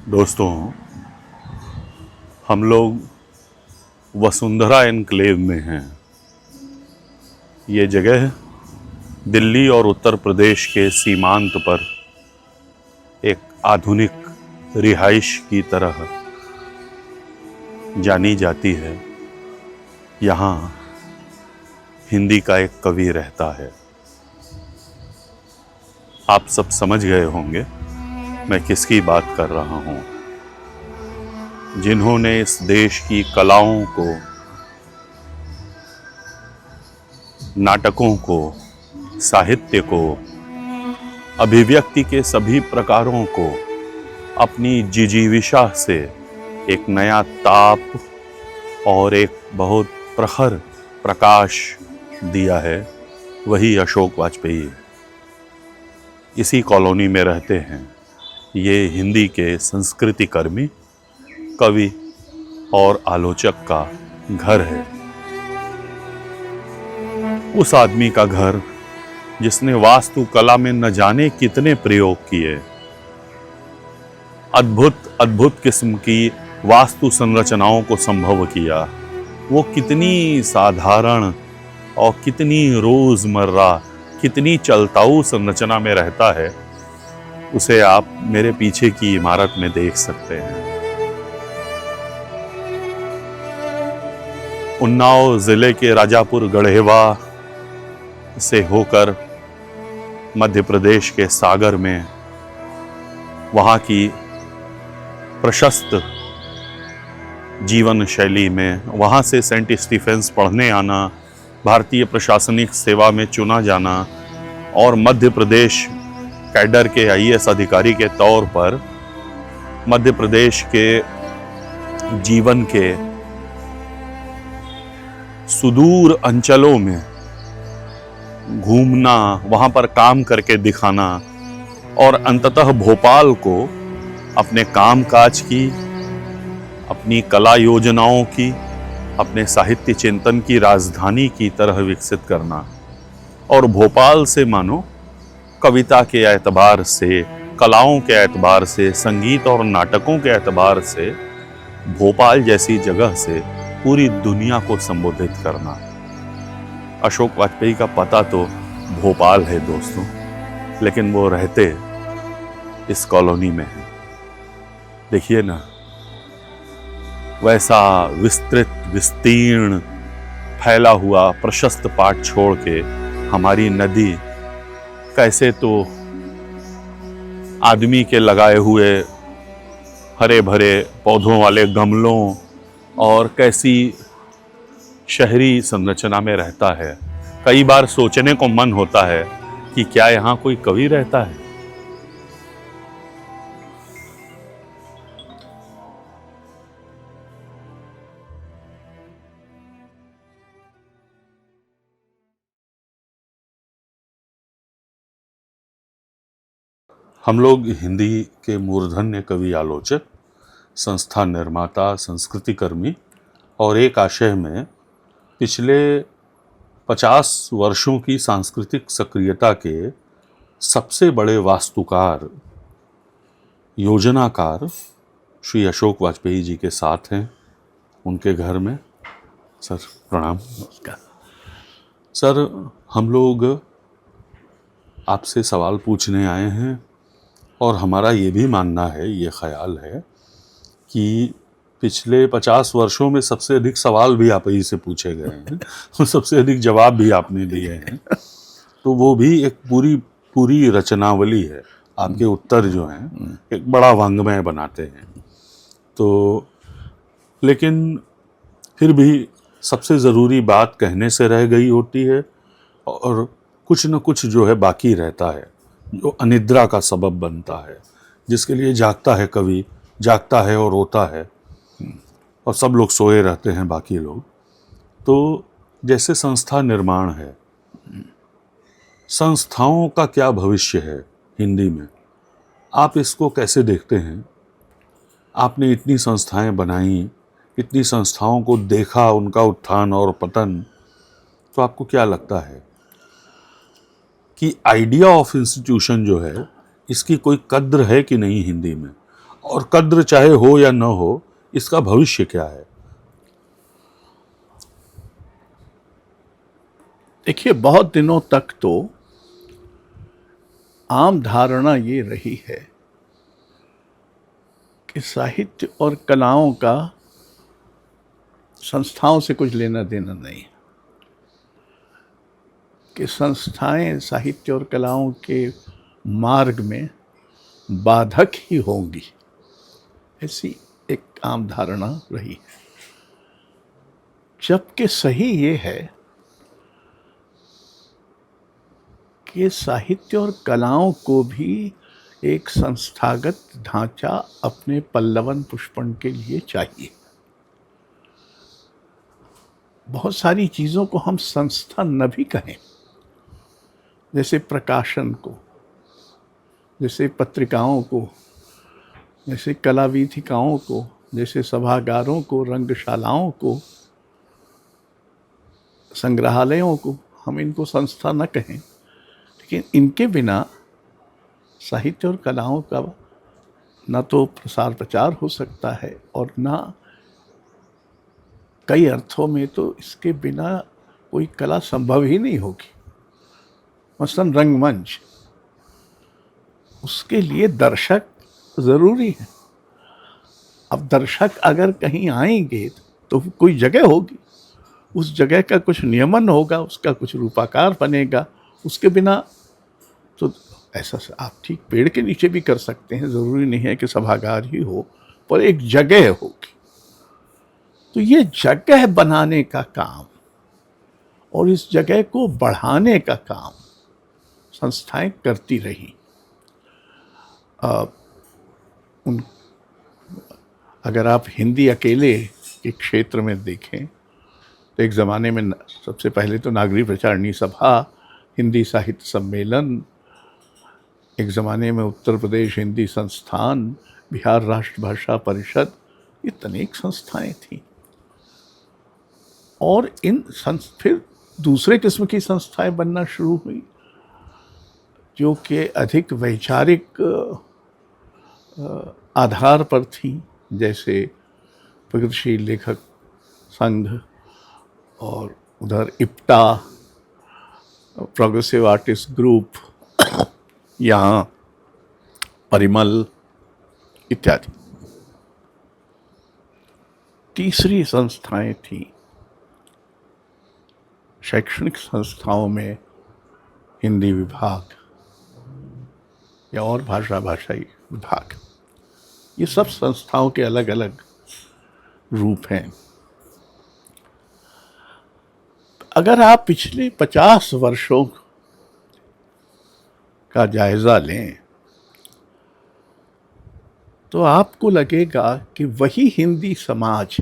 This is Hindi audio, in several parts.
दोस्तों, हम लोग वसुंधरा एनक्लेव में हैं। ये जगह दिल्ली और उत्तर प्रदेश के सीमांत पर एक आधुनिक रिहाइश की तरह जानी जाती है। यहाँ हिंदी का एक कवि रहता है। आप सब समझ गए होंगे मैं किसकी बात कर रहा हूँ। जिन्होंने इस देश की कलाओं को, नाटकों को, साहित्य को, अभिव्यक्ति के सभी प्रकारों को अपनी जिजीविषा से एक नया ताप और एक बहुत प्रखर प्रकाश दिया है, वही अशोक वाजपेयी। इसी कॉलोनी में रहते हैं। ये हिंदी के संस्कृति कर्मी, कवि और आलोचक का घर है। उस आदमी का घर जिसने वास्तुकला में न जाने कितने प्रयोग किए, अद्भुत अद्भुत किस्म की वास्तु संरचनाओं को संभव किया। वो कितनी साधारण और कितनी रोजमर्रा, कितनी चलताऊ संरचना में रहता है, उसे आप मेरे पीछे की इमारत में देख सकते हैं। उन्नाव जिले के राजापुर गढ़ेवा से होकर मध्य प्रदेश के सागर में वहाँ की प्रशस्त जीवन शैली में, वहाँ से सेंट स्टीफेंस पढ़ने आना, भारतीय प्रशासनिक सेवा में चुना जाना और मध्य प्रदेश कैडर के आईएएस अधिकारी के तौर पर मध्य प्रदेश के जीवन के सुदूर अंचलों में घूमना, वहाँ पर काम करके दिखाना और अंततः भोपाल को अपने कामकाज की, अपनी कला योजनाओं की, अपने साहित्य चिंतन की राजधानी की तरह विकसित करना और भोपाल से मानो कविता के एतबार से, कलाओं के एतबार से, संगीत और नाटकों के एतबार से भोपाल जैसी जगह से पूरी दुनिया को संबोधित करना। अशोक वाजपेयी का पता तो भोपाल है दोस्तों, लेकिन वो रहते इस कॉलोनी में हैं। देखिए ना, वैसा विस्तृत, विस्तीर्ण, फैला हुआ प्रशस्त पाट छोड़ के हमारी नदी कैसे तो आदमी के लगाए हुए हरे भरे पौधों वाले गमलों और कैसी शहरी संरचना में रहता है। कई बार सोचने को मन होता है कि क्या यहाँ कोई कवि रहता है। हम लोग हिंदी के मूर्धन्य कवि, आलोचक, संस्था निर्माता, संस्कृति कर्मी और एक आशय में पिछले 50 वर्षों की सांस्कृतिक सक्रियता के सबसे बड़े वास्तुकार, योजनाकार श्री अशोक वाजपेयी जी के साथ हैं, उनके घर में। सर प्रणाम। सर, हम लोग आपसे सवाल पूछने आए हैं और हमारा ये भी मानना है, ये ख्याल है कि पिछले 50 वर्षों में सबसे अधिक सवाल भी आप ही से पूछे गए हैं और सबसे अधिक जवाब भी आपने दिए हैं। तो वो भी एक पूरी रचनावली है। आपके उत्तर जो हैं एक बड़ा वांग्मय बनाते हैं। तो लेकिन फिर भी सबसे ज़रूरी बात कहने से रह गई होती है और कुछ न कुछ जो है बाकी रहता है, जो अनिद्रा का सबब बनता है, जिसके लिए जागता है कवि, जागता है और रोता है और सब लोग सोए रहते हैं बाकी लोग। तो जैसे संस्था निर्माण है, संस्थाओं का क्या भविष्य है हिंदी में, आप इसको कैसे देखते हैं? आपने इतनी संस्थाएं बनाई, इतनी संस्थाओं को देखा, उनका उत्थान और पतन, तो आपको क्या लगता है कि आइडिया ऑफ इंस्टीट्यूशन जो है, इसकी कोई कद्र है कि नहीं हिंदी में? और कद्र चाहे हो या न हो, इसका भविष्य क्या है? देखिए, बहुत दिनों तक तो आम धारणा ये रही है कि साहित्य और कलाओं का संस्थाओं से कुछ लेना देना नहीं, कि संस्थाएं साहित्य और कलाओं के मार्ग में बाधक ही होंगी, ऐसी एक आम धारणा रही है। जबकि सही ये है कि साहित्य और कलाओं को भी एक संस्थागत ढांचा अपने पल्लवन पुष्पण के लिए चाहिए। बहुत सारी चीज़ों को हम संस्था न भी कहें, जैसे प्रकाशन को, जैसे पत्रिकाओं को, जैसे कला वीथिकाओं को, जैसे सभागारों को, रंगशालाओं को, संग्रहालयों को, हम इनको संस्था न कहें, लेकिन इनके बिना साहित्य और कलाओं का न तो प्रसार प्रचार हो सकता है और न कई अर्थों में तो इसके बिना कोई कला संभव ही नहीं होगी। मसलन रंगमंच, उसके लिए दर्शक ज़रूरी है। अब दर्शक अगर कहीं आएंगे तो कोई जगह होगी, उस जगह का कुछ नियमन होगा, उसका कुछ रूपाकार बनेगा। उसके बिना तो ऐसा आप ठीक पेड़ के नीचे भी कर सकते हैं, ज़रूरी नहीं है कि सभागार ही हो, पर एक जगह होगी। तो ये जगह बनाने का काम और इस जगह को बढ़ाने का काम संस्थाएं करती रही। अगर आप हिंदी अकेले के क्षेत्र में देखें तो एक ज़माने में सबसे पहले तो नागरी प्रचारणी सभा, हिंदी साहित्य सम्मेलन, एक ज़माने में उत्तर प्रदेश हिंदी संस्थान, बिहार राष्ट्रभाषा परिषद, ये अनेक संस्थाएं थीं। और फिर दूसरे किस्म की संस्थाएं बनना शुरू हुई जो कि अधिक वैचारिक आधार पर थी, जैसे प्रगतिशील लेखक संघ, और उधर इप्टा, प्रोग्रेसिव आर्टिस्ट ग्रुप, यहाँ परिमल इत्यादि। तीसरी संस्थाएं थी शैक्षणिक संस्थाओं में हिंदी विभाग या और भाषाई विभाग। ये सब संस्थाओं के अलग अलग रूप हैं। अगर आप पिछले 50 वर्षों का जायजा लें तो आपको लगेगा कि वही हिंदी समाज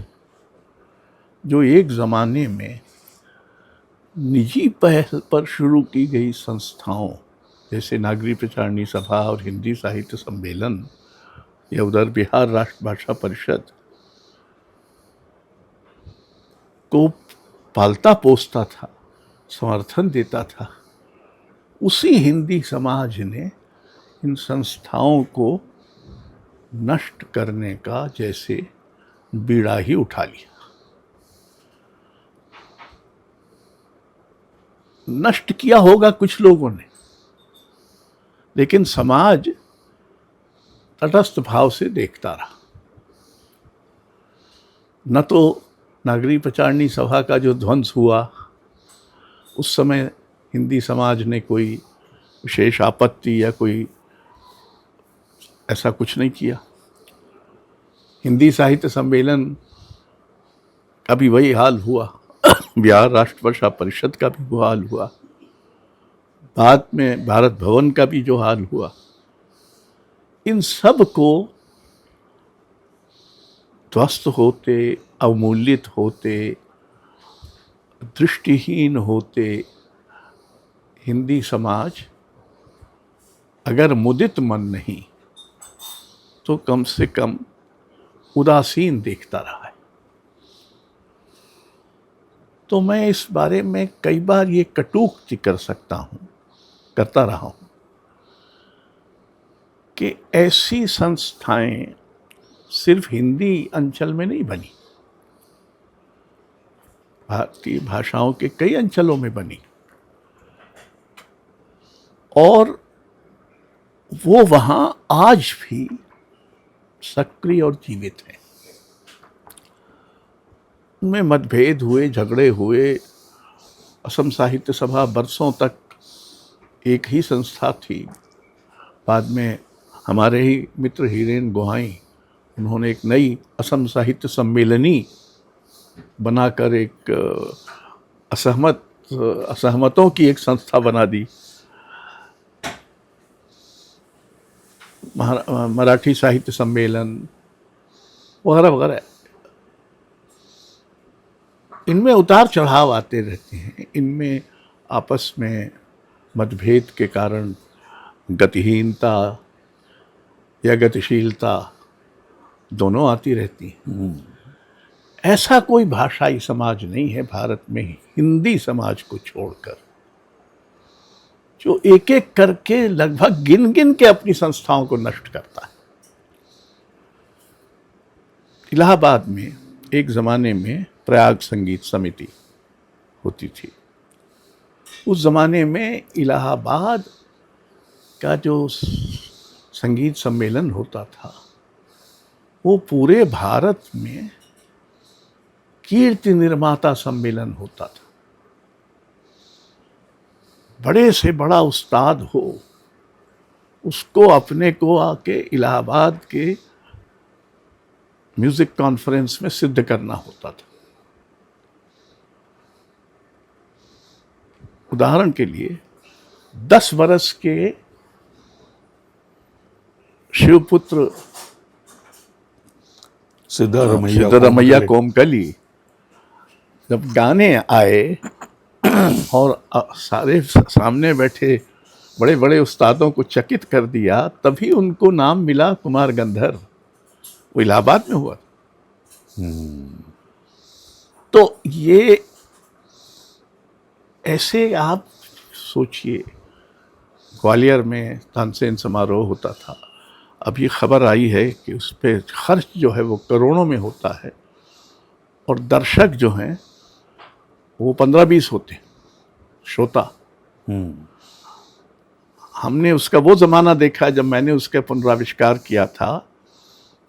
जो एक ज़माने में निजी पहल पर शुरू की गई संस्थाओं जैसे नागरी प्रचारणी सभा और हिंदी साहित्य सम्मेलन या उधर बिहार राष्ट्रभाषा परिषद को पालता पोसता था, समर्थन देता था, उसी हिंदी समाज ने इन संस्थाओं को नष्ट करने का जैसे बीड़ा ही उठा लिया। नष्ट किया होगा कुछ लोगों ने, लेकिन समाज तटस्थ भाव से देखता रहा। न तो नागरी प्रचारणी सभा का जो ध्वंस हुआ उस समय हिंदी समाज ने कोई विशेष आपत्ति या कोई ऐसा कुछ नहीं किया। हिंदी साहित्य सम्मेलन का भी वही हाल हुआ, बिहार राष्ट्रभाषा परिषद का भी वो हाल हुआ, बाद में भारत भवन का भी जो हाल हुआ। इन सब को ध्वस्त होते, अवमूल्यित होते, दृष्टिहीन होते हिंदी समाज अगर मुदित मन नहीं तो कम से कम उदासीन देखता रहा है। तो मैं इस बारे में कई बार ये कटूक्ति करता रहा हूँ कि ऐसी संस्थाएं सिर्फ हिंदी अंचल में नहीं बनी, भारतीय भाषाओं के कई अंचलों में बनी, और वो वहाँ आज भी सक्रिय और जीवित है। उनमें मतभेद हुए, झगड़े हुए। असम साहित्य सभा बरसों तक एक ही संस्था थी। बाद में हमारे ही मित्र हीरेन गोहाई, उन्होंने एक नई असम साहित्य सम्मेलनी बनाकर एक असहमतों की एक संस्था बना दी, मराठी साहित्य सम्मेलन वगैरह वगैरह। इनमें उतार चढ़ाव आते रहते हैं, इनमें आपस में मतभेद के कारण गतिहीनता या गतिशीलता दोनों आती रहती हैं। ऐसा कोई भाषाई समाज नहीं है भारत में, हिंदी समाज को छोड़कर, जो एक एक करके लगभग गिन गिन के अपनी संस्थाओं को नष्ट करता है। इलाहाबाद में एक जमाने में प्रयाग संगीत समिति होती थी। उस जमाने में इलाहाबाद का जो संगीत सम्मेलन होता था, वो पूरे भारत में कीर्ति निर्माता सम्मेलन होता था। बड़े से बड़ा उस्ताद हो, उसको अपने को आके इलाहाबाद के म्यूजिक कॉन्फ्रेंस में सिद्ध करना होता था। उदाहरण के लिए 10 वर्ष के शिवपुत्र सिद्धरमैया कोमकली जब गाने आए और सारे सामने बैठे बड़े बड़े उस्तादों को चकित कर दिया, तभी उनको नाम मिला कुमार गंधर्व। वो इलाहाबाद में हुआ। तो ये ऐसे आप सोचिए, ग्वालियर में तानसेन समारोह होता था। अभी खबर आई है कि उस पर खर्च जो है वो करोड़ों में होता है, और दर्शक जो हैं वो 15-20 होते हैं श्रोता। हमने उसका वो जमाना देखा जब मैंने उसका पुनराविष्कार किया था,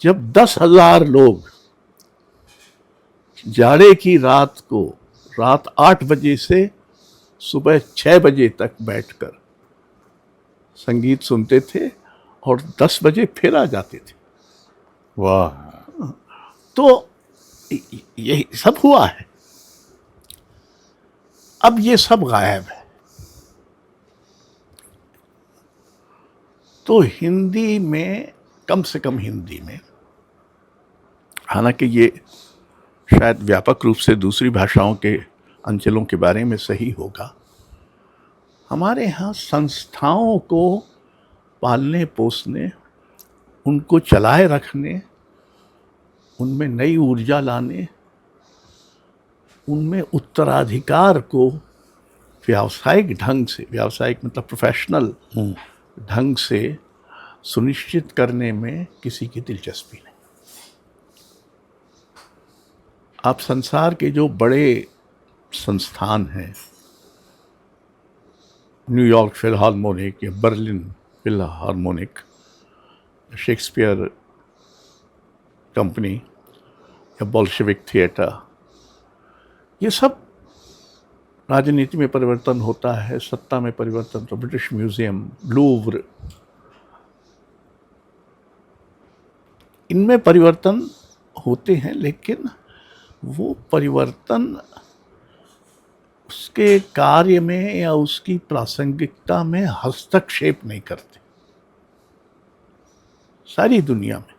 जब 10,000 लोग जाड़े की रात को रात 8 बजे से सुबह 6 बजे तक बैठकर संगीत सुनते थे और 10 बजे फिर आ जाते थे। वाह! तो यही सब हुआ है। अब ये सब गायब है। तो हिंदी में, कम से कम हिंदी में, हालांकि ये शायद व्यापक रूप से दूसरी भाषाओं के अंचलों के बारे में सही होगा, हमारे यहाँ संस्थाओं को पालने पोसने, उनको चलाए रखने, उनमें नई ऊर्जा लाने, उनमें उत्तराधिकार को व्यावसायिक ढंग से, व्यावसायिक मतलब प्रोफेशनल ढंग से सुनिश्चित करने में किसी की दिलचस्पी नहीं। आप संसार के जो बड़े संस्थान हैं, न्यूयॉर्क फिलहार्मोनिक या बर्लिन फिलहार्मोनिक, शेक्सपियर कंपनी या बोल्शेविक थिएटर, ये सब राजनीति में परिवर्तन होता है, सत्ता में परिवर्तन, तो ब्रिटिश म्यूजियम, लूव्र, इनमें परिवर्तन होते हैं, लेकिन वो परिवर्तन उसके कार्य में या उसकी प्रासंगिकता में हस्तक्षेप नहीं करते। सारी दुनिया में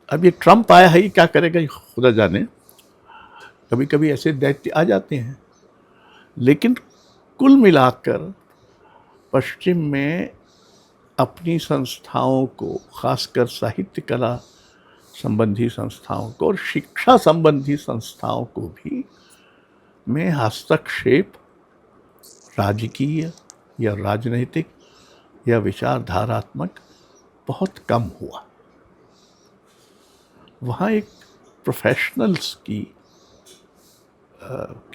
अब ये ट्रम्प आया है, ये क्या करेगा ये खुदा जाने। कभी कभी ऐसे दैत्य आ जाते हैं, लेकिन कुल मिलाकर पश्चिम में अपनी संस्थाओं को, खासकर साहित्य कला संबंधी संस्थाओं को और शिक्षा संबंधी संस्थाओं को भी में हस्तक्षेप राजकीय या राजनीतिक या विचारधारात्मक बहुत कम हुआ। वहाँ एक प्रोफेशनल्स की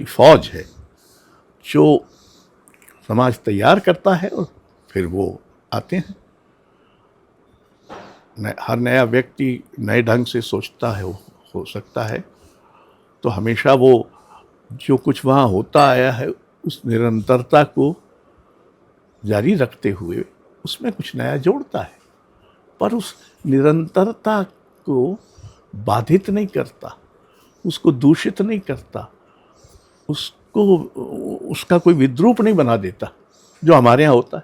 फौज है जो समाज तैयार करता है और फिर वो आते हैं। हर नया व्यक्ति नए ढंग से सोचता है, हो सकता है, तो हमेशा वो जो कुछ वहाँ होता आया है उस निरंतरता को जारी रखते हुए उसमें कुछ नया जोड़ता है, पर उस निरंतरता को बाधित नहीं करता, उसको दूषित नहीं करता, उसको उसका कोई विद्रूप नहीं बना देता जो हमारे यहाँ होता है।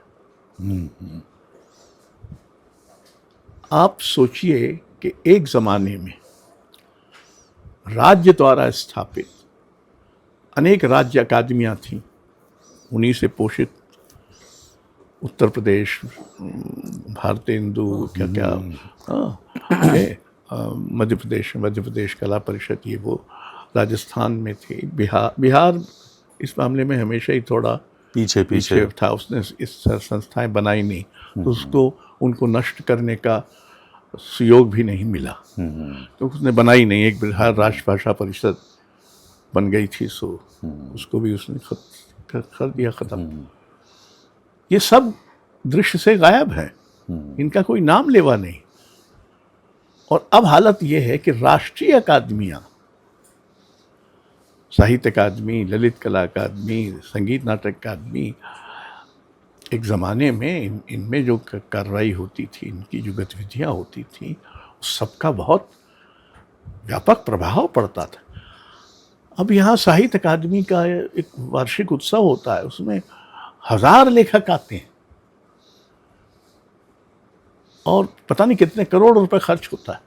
आप सोचिए कि एक जमाने में राज्य द्वारा स्थापित अनेक राज्य अकादमियां थीं, उन्हीं से पोषित उत्तर प्रदेश, भारतेंदु, क्या क्या, मध्य प्रदेश कला परिषद, ये वो राजस्थान में थे। बिहार इस मामले में हमेशा ही थोड़ा पीछे था, उसने इस संस्थाएं बनाई नहीं, तो उसको उनको नष्ट करने का सुयोग भी नहीं मिला, तो उसने बनाई नहीं। एक बिहार राष्ट्रभाषा परिषद बन गई थी, सो उसको भी उसने कर दिया खत्म। ये सब दृश्य से गायब है, इनका कोई नाम लेवा नहीं। और अब हालत ये है कि राष्ट्रीय अकादमियां, साहित्य अकादमी, ललित कला अकादमी, संगीत नाटक अकादमी, एक ज़माने में इनमें जो कार्रवाई होती थी, इनकी जो गतिविधियाँ होती थी, सबका बहुत व्यापक प्रभाव पड़ता था। अब यहाँ साहित्य अकादमी का एक वार्षिक उत्सव होता है, उसमें 1000 लेखक आते हैं और पता नहीं कितने करोड़ रुपए खर्च होता है,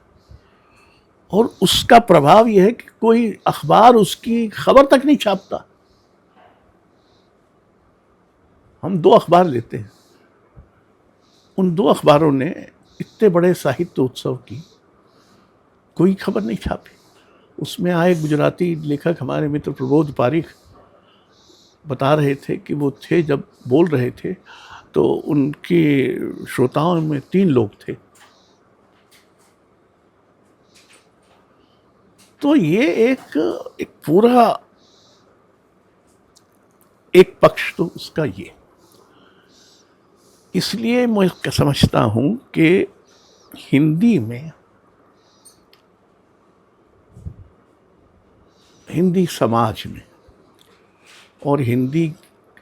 और उसका प्रभाव यह है कि कोई अखबार उसकी खबर तक नहीं छापता। हम 2 अखबार लेते हैं, उन 2 अखबारों ने इतने बड़े साहित्य उत्सव की कोई खबर नहीं छापी। उसमें आए गुजराती लेखक हमारे मित्र प्रबोध पारिख बता रहे थे कि वो थे, जब बोल रहे थे तो उनके श्रोताओं में 3 लोग थे। तो ये एक पूरा एक पक्ष तो उसका ये, इसलिए मैं समझता हूं कि हिंदी में, हिंदी समाज में और हिंदी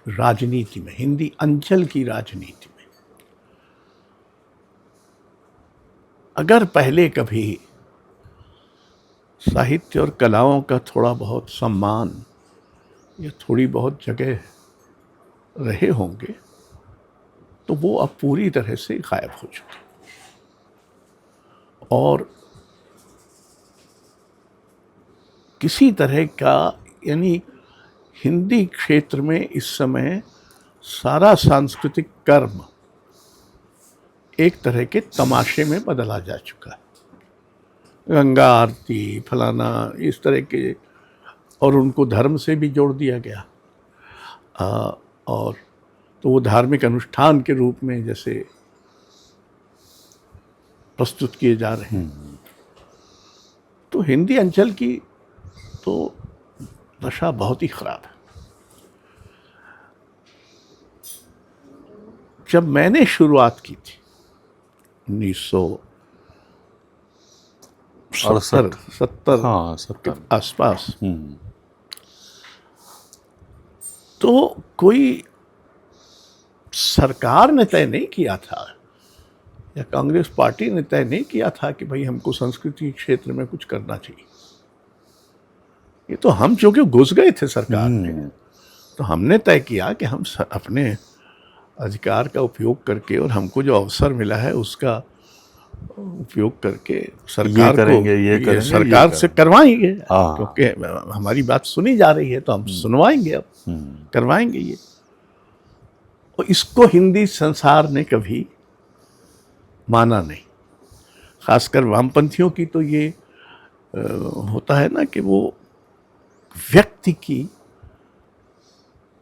राजनीति में, हिंदी अंचल की राजनीति में, अगर पहले कभी साहित्य और कलाओं का थोड़ा बहुत सम्मान या थोड़ी बहुत जगह रहे होंगे, तो वो अब पूरी तरह से गायब हो चुके। और किसी तरह का, यानी हिंदी क्षेत्र में इस समय सारा सांस्कृतिक कर्म एक तरह के तमाशे में बदला जा चुका है। गंगा आरती, फलाना, इस तरह के, और उनको धर्म से भी जोड़ दिया गया। और तो वो धार्मिक अनुष्ठान के रूप में जैसे प्रस्तुत किए जा रहे हैं। तो हिंदी अंचल की तो दशा बहुत ही खराब है। जब मैंने शुरुआत की थी 1970 के आसपास, तो कोई सरकार ने तय नहीं किया था या कांग्रेस पार्टी ने तय नहीं किया था कि भाई हमको संस्कृति क्षेत्र में कुछ करना चाहिए। ये तो हम चूंकि घुस गए थे सरकार में, तो हमने तय किया कि हम अपने अधिकार का उपयोग करके और हमको जो अवसर मिला है उसका उपयोग करके सरकार को सरकार से करवाएंगे, क्योंकि हमारी बात सुनी जा रही है तो हम सुनवाएंगे, अब करवाएंगे ये। और इसको हिंदी संसार ने कभी माना नहीं। खासकर वामपंथियों की तो ये होता है ना कि वो व्यक्ति की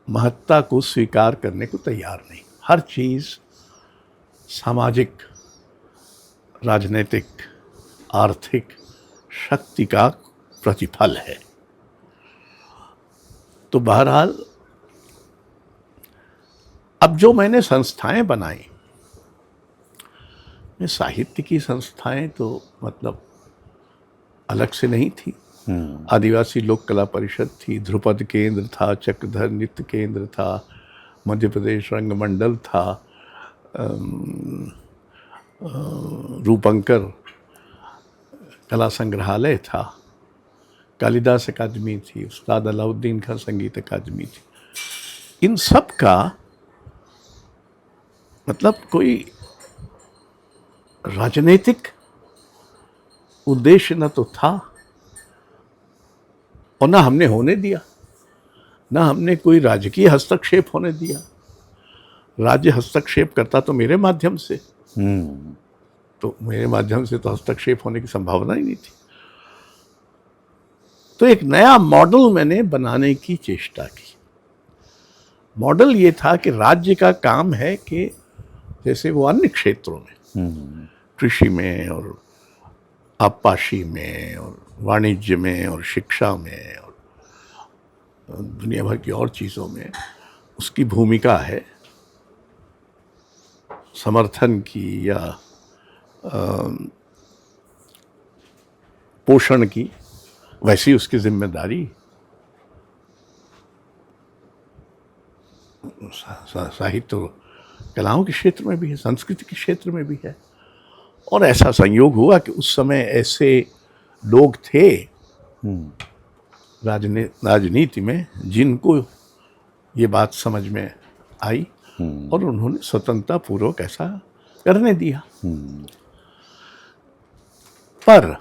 महत्ता को स्वीकार करने को तैयार नहीं। हर चीज़ सामाजिक, राजनीतिक, आर्थिक, शक्ति का प्रतिफल है। तो बहरहाल अब जो मैंने संस्थाएं बनाई, ये साहित्य की संस्थाएं तो मतलब अलग से नहीं थी। आदिवासी लोक कला परिषद थी, ध्रुपद केंद्र था, चक्रधर नृत्य केंद्र था, मध्य प्रदेश रंगमंडल था, रूपंकर कला संग्रहालय था, कालिदास अकादमी थी, उस्ताद अलाउद्दीन खान संगीत अकादमी थी। इन सब का मतलब कोई राजनीतिक उद्देश्य न तो था और ना हमने होने दिया, ना हमने कोई राजकीय हस्तक्षेप होने दिया। राज्य हस्तक्षेप करता तो मेरे माध्यम से, तो मेरे माध्यम से तो हस्तक्षेप होने की संभावना ही नहीं थी। तो एक नया मॉडल मैंने बनाने की चेष्टा की। मॉडल ये था कि राज्य का काम है कि जैसे वो अन्य क्षेत्रों में, कृषि में और आबपाशी में और वाणिज्य में और शिक्षा में और दुनिया भर की और चीज़ों में उसकी भूमिका है समर्थन की या पोषण की, वैसी उसकी जिम्मेदारी साहित्य कलाओं के क्षेत्र में भी है, संस्कृति के क्षेत्र में भी है। और ऐसा संयोग हुआ कि उस समय ऐसे लोग थे राजनीति में जिनको ये बात समझ में आई और उन्होंने स्वतंत्रता पूर्वक ऐसा करने दिया। पर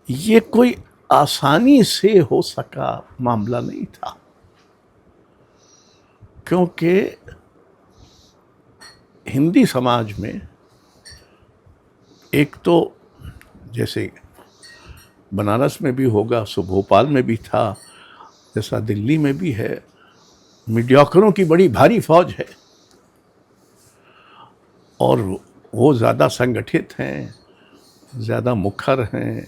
ये कोई आसानी से हो सका मामला नहीं था, क्योंकि हिंदी समाज में एक तो जैसे बनारस में भी होगा, सो भोपाल में भी था, जैसा दिल्ली में भी है, मीडियोकरों की बड़ी भारी फौज है और वो ज़्यादा संगठित हैं, ज़्यादा मुखर हैं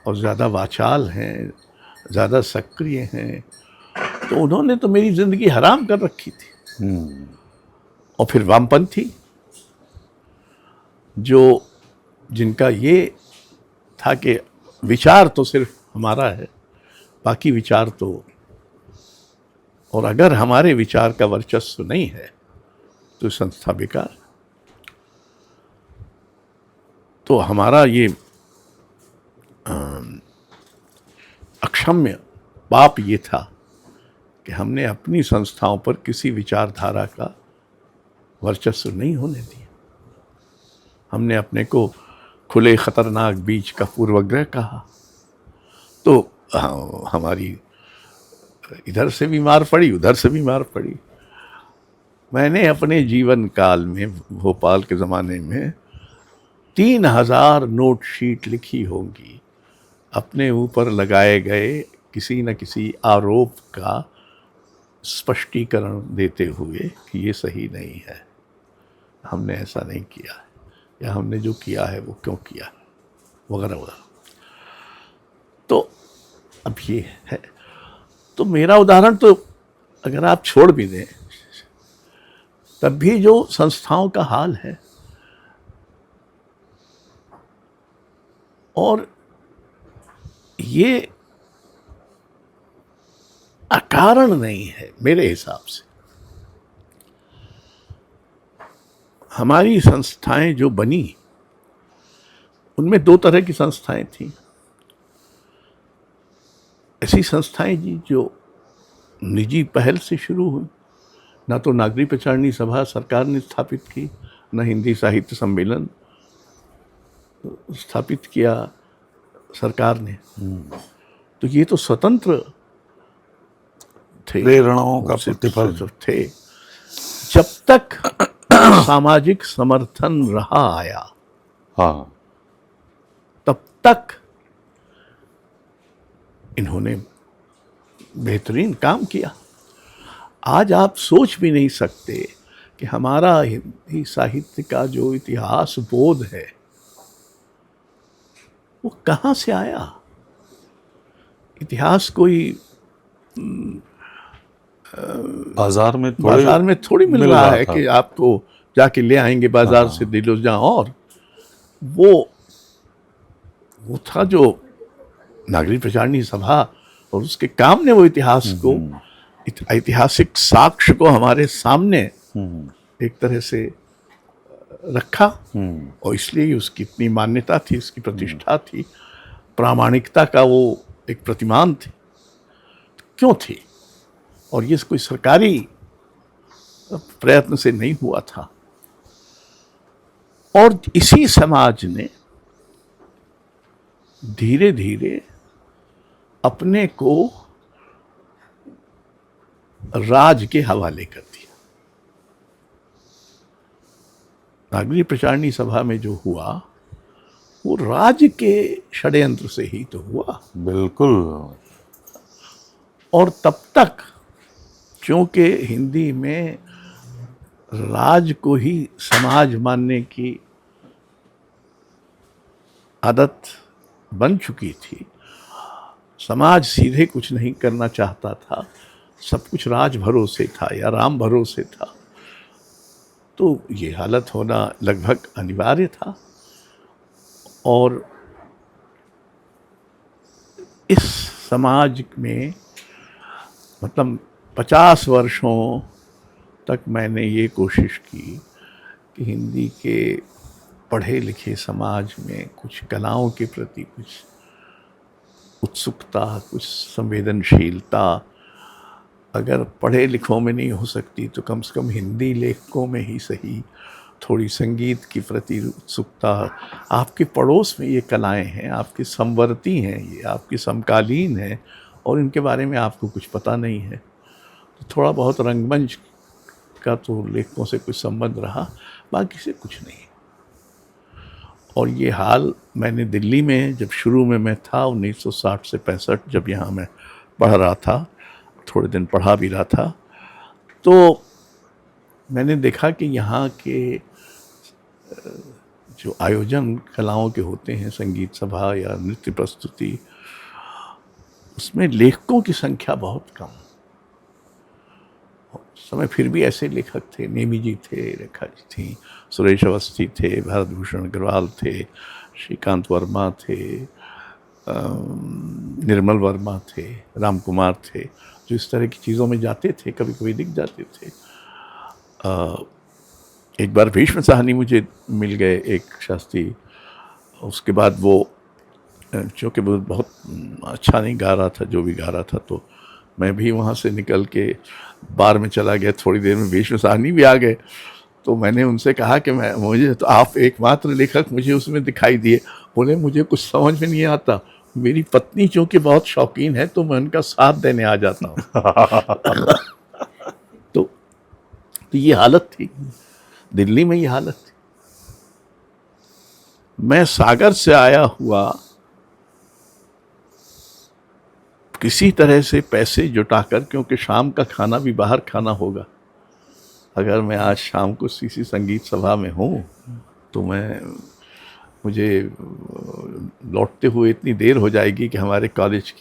और ज़्यादा वाचाल हैं, ज़्यादा सक्रिय हैं। तो उन्होंने तो मेरी ज़िंदगी हराम कर रखी थी। और फिर वामपंथी जो जिनका ये था कि विचार तो सिर्फ हमारा है, बाकी विचार तो, और अगर हमारे विचार का वर्चस्व नहीं है तो संस्था बेकार। तो हमारा ये अक्षम्य पाप ये था कि हमने अपनी संस्थाओं पर किसी विचारधारा का वर्चस्व नहीं होने दिया। हमने अपने को खुले खतरनाक बीज का पूर्वग्रह कहा, तो हमारी इधर से भी मार पड़ी, उधर से भी मार पड़ी। मैंने अपने जीवन काल में भोपाल के ज़माने में 3000 नोट शीट लिखी होंगी अपने ऊपर लगाए गए किसी न किसी आरोप का स्पष्टीकरण देते हुए कि ये सही नहीं है, हमने ऐसा नहीं किया है, या हमने जो किया है वो क्यों किया है, वगैरह वगैरह। तो अब ये है। तो मेरा उदाहरण तो अगर आप छोड़ भी दें तब भी जो संस्थाओं का हाल है, और ये अकारण नहीं है मेरे हिसाब से। हमारी संस्थाएं जो बनी उनमें 2 तरह की संस्थाएं थी। ऐसी संस्थाएं जी जो निजी पहल से शुरू हुई, ना तो नागरी प्रचारणी सभा सरकार ने स्थापित की, न हिंदी साहित्य सम्मेलन स्थापित किया सरकार ने। तो ये तो स्वतंत्र थे, प्रेरणाओं का प्रतिफल थे। जब तक सामाजिक समर्थन रहा आया, हाँ, तब तक इन्होंने बेहतरीन काम किया। आज आप सोच भी नहीं सकते कि हमारा हिंदी साहित्य का जो इतिहास बोध है वो कहाँ से आया? इतिहास कोई बाजार में थोड़े बाजार में थोड़ी मिल रहा है था। कि आपको जाके ले आएंगे बाजार से दिलो जहां। और वो था जो नागरिक प्रचारणी सभा, और उसके काम ने वो इतिहास को, ऐतिहासिक साक्ष्य को हमारे सामने एक तरह से रखा। और इसलिए उसकी इतनी मान्यता थी, उसकी प्रतिष्ठा थी, प्रामाणिकता का वो एक प्रतिमान थे। क्यों थी? और ये कोई सरकारी प्रयत्न से नहीं हुआ था। और इसी समाज ने धीरे धीरे अपने को राज के हवाले कर दिया। नागरिक प्रचारणी सभा में जो हुआ वो राज के षड्यंत्र से ही तो हुआ। बिल्कुल। और तब तक क्योंकि हिंदी में राज को ही समाज मानने की आदत बन चुकी थी, समाज सीधे कुछ नहीं करना चाहता था, सब कुछ राज भरोसे था या राम भरोसे था, तो ये हालत होना लगभग अनिवार्य था। और इस समाज में मतलब 50 वर्षों तक मैंने ये कोशिश की कि हिंदी के पढ़े लिखे समाज में कुछ कलाओं के प्रति कुछ उत्सुकता, कुछ संवेदनशीलता अगर पढ़े लिखों में नहीं हो सकती तो कम से कम हिंदी लेखकों में ही सही थोड़ी संगीत की प्रति उत्सुकता। आपके पड़ोस में ये कलाएं हैं, आपकी समवर्ती हैं, ये आपकी समकालीन हैं, और इनके बारे में आपको कुछ पता नहीं है। तो थोड़ा बहुत रंगमंच का तो लेखकों से कुछ संबंध रहा, बाकी से कुछ नहीं। और ये हाल मैंने दिल्ली में जब शुरू में मैं था 1960 से 65, जब यहाँ मैं पढ़ रहा था, थोड़े दिन पढ़ा भी रहा था, तो मैंने देखा कि यहाँ के जो आयोजन कलाओं के होते हैं, संगीत सभा या नृत्य प्रस्तुति, उसमें लेखकों की संख्या बहुत कम। उस समय फिर भी ऐसे लेखक थे, नेमी जी थे, रेखा जी थी, सुरेश अवस्थी थे, भारत भूषण अग्रवाल थे, श्रीकांत वर्मा थे, निर्मल वर्मा थे, राम कुमार थे, जो इस तरह की चीज़ों में जाते थे, कभी कभी दिख जाते थे। एक बार भीष्म साहनी मुझे मिल गए, एक शास्त्री। उसके बाद वो चूँकि वो बहुत अच्छा नहीं गा रहा था, जो भी गा रहा था, तो मैं भी वहाँ से निकल के बार में चला गया। थोड़ी देर में भीष्म साहनी भी आ गए, तो मैंने उनसे कहा कि मुझे तो आप एकमात्र लेखक मुझे उसमें दिखाई दिए। बोले मुझे कुछ समझ में नहीं आता, मेरी पत्नी चूँकि बहुत शौकीन है तो मैं उनका साथ देने आ जाता हूँ। तो ये हालत थी दिल्ली में, ये हालत थी। मैं सागर से आया हुआ किसी तरह से पैसे जुटाकर, क्योंकि शाम का खाना भी बाहर खाना होगा, अगर मैं आज शाम को किसी संगीत सभा में हूँ तो मुझे लौटते हुए इतनी देर हो जाएगी कि हमारे कॉलेज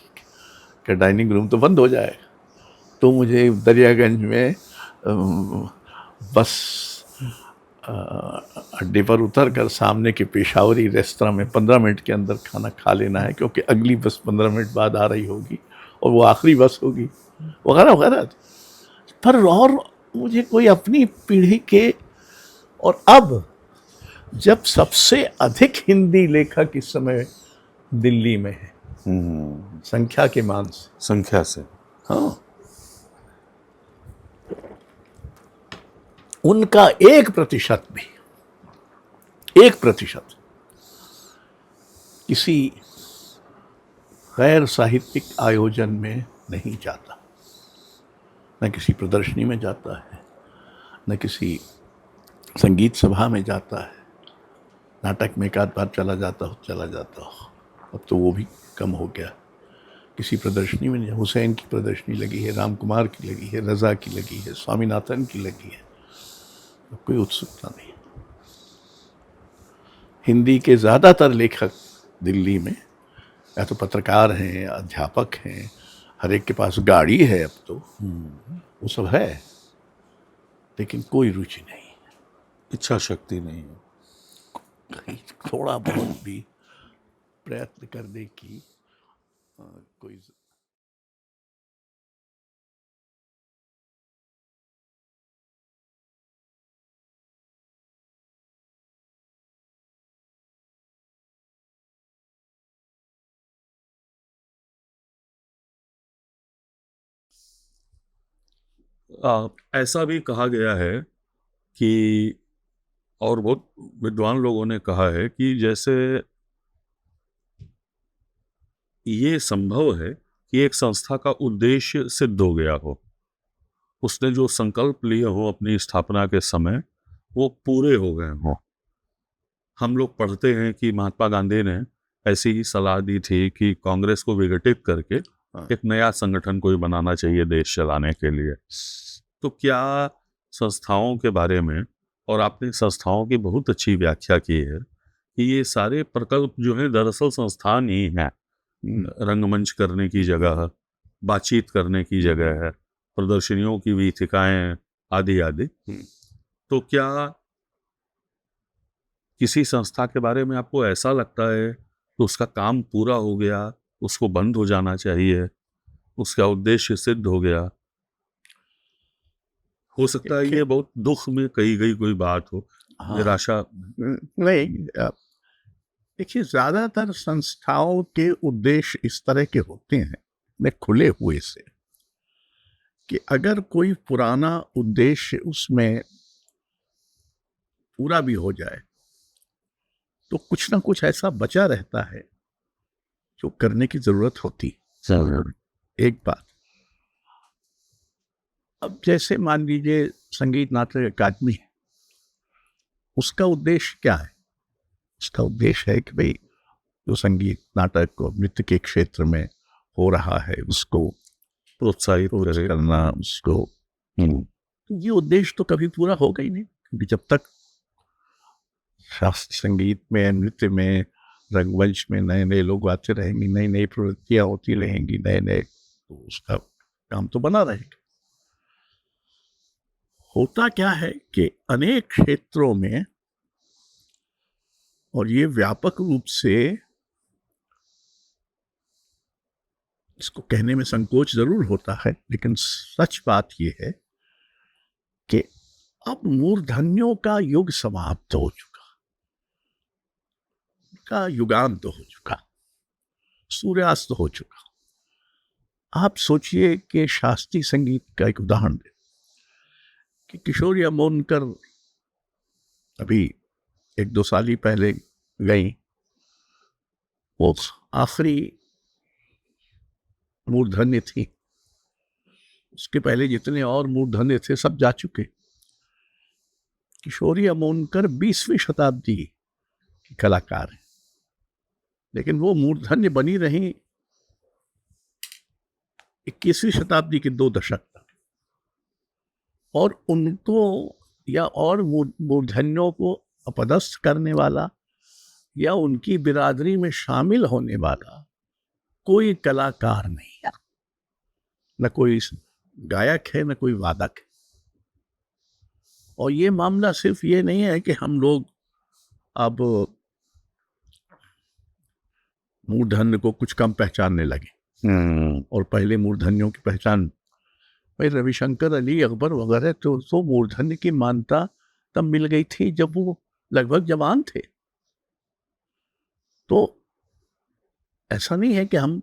का डाइनिंग रूम तो बंद हो जाएगा। तो मुझे दरियागंज में बस अड्डे पर उतर कर सामने के पेशावरी रेस्तरां में 15 मिनट के अंदर खाना खा लेना है, क्योंकि अगली बस 15 मिनट बाद आ रही होगी और वो आखिरी बस होगी, वगैरह वगैरह। पर और मुझे कोई अपनी पीढ़ी के, और अब जब सबसे अधिक हिंदी लेखक इस समय दिल्ली में है, संख्या के मान से, संख्या से, हाँ, उनका 1% भी, 1% किसी गैर साहित्यिक आयोजन में नहीं जाता, न किसी प्रदर्शनी में जाता है, न किसी संगीत सभा में जाता है। नाटक में एक आध बार चला जाता हो, अब तो वो भी कम हो गया। किसी प्रदर्शनी में नहीं, हुसैन की प्रदर्शनी लगी है, राम कुमार की लगी है, रज़ा की लगी है, स्वामीनाथन की लगी है, कोई उत्सुकता नहीं। हिंदी के ज़्यादातर लेखक दिल्ली में, या तो पत्रकार हैं, अध्यापक हैं, हर एक के पास गाड़ी है अब तो, वो सब है, लेकिन कोई रुचि नहीं, इच्छा शक्ति नहीं है। कहीं थोड़ा बहुत भी प्रयत्न करने की कोई। ऐसा भी कहा गया है कि, और बहुत विद्वान लोगों ने कहा है कि जैसे ये संभव है कि एक संस्था का उद्देश्य सिद्ध हो गया हो, उसने जो संकल्प लिए हो अपनी स्थापना के समय वो पूरे हो गए हों। हम लोग पढ़ते हैं कि महात्मा गांधी ने ऐसी ही सलाह दी थी कि कांग्रेस को विघटित करके एक नया संगठन कोई बनाना चाहिए देश चलाने के लिए। तो क्या संस्थाओं के बारे में, और आपने संस्थाओं की बहुत अच्छी व्याख्या की है कि ये सारे प्रकल्प जो हैं दरअसल संस्थान ही हैं, रंगमंच करने की जगह, बातचीत करने की जगह है, प्रदर्शनियों की वीथिकाएं आदि आदि। तो क्या किसी संस्था के बारे में आपको ऐसा लगता है कि उसका काम पूरा हो गया, उसको बंद हो जाना चाहिए, उसका उद्देश्य सिद्ध हो गया? हो सकता है ये बहुत दुख में कही गई कोई बात हो, निराशा। नहीं, देखिए, ज्यादातर संस्थाओं के उद्देश्य इस तरह के होते हैं, ने खुले हुए से, कि अगर कोई पुराना उद्देश्य उसमें पूरा भी हो जाए तो कुछ ना कुछ ऐसा बचा रहता है जो करने की जरूरत होती। एक बात, अब जैसे मान लीजिए संगीत नाटक अकादमी है, उसका उद्देश्य क्या है? उसका उद्देश्य है कि भाई जो संगीत नाटक और नृत्य के क्षेत्र में हो रहा है उसको प्रोत्साहित करना, उसको। तो ये उद्देश्य तो कभी पूरा होगा ही नहीं, क्योंकि जब तक शास्त्रीय संगीत में, नृत्य में, रंगमंच में नए नए लोग आते रहेंगे, नई नई प्रवृत्तियां होती रहेंगी, नए नए, तो उसका काम तो बना रहेगा। होता क्या है कि अनेक क्षेत्रों में, और ये व्यापक रूप से, इसको कहने में संकोच जरूर होता है, लेकिन सच बात यह है कि अब मूर्धन्यों का युग समाप्त हो चुका, का युगांत हो चुका, सूर्यास्त हो चुका। आप सोचिए कि शास्त्रीय संगीत का एक उदाहरण दे कि किशोरी अमोनकर अभी 1-2 साल ही पहले गई, वो आखिरी मूर्धन्य थी, उसके पहले जितने और मूर्धन्य थे सब जा चुके। किशोरी अमोनकर 20वीं शताब्दी की कलाकार है, लेकिन वो मूर्धन्य बनी रही 21वीं शताब्दी के 2 दशक तक, और उनको या और मूर्धन्यों को अपदस्थ करने वाला या उनकी बिरादरी में शामिल होने वाला कोई कलाकार नहीं है, न कोई गायक है, न कोई वादक है। और ये मामला सिर्फ ये नहीं है कि हम लोग अब मूर्धन्य को कुछ कम पहचानने लगे, और पहले मूर्धन्यों की पहचान, भाई रविशंकर, अली अकबर वगैरह तो मूर्धन्य की मान्यता तब मिल गई थी जब वो लगभग जवान थे। तो ऐसा नहीं है कि हम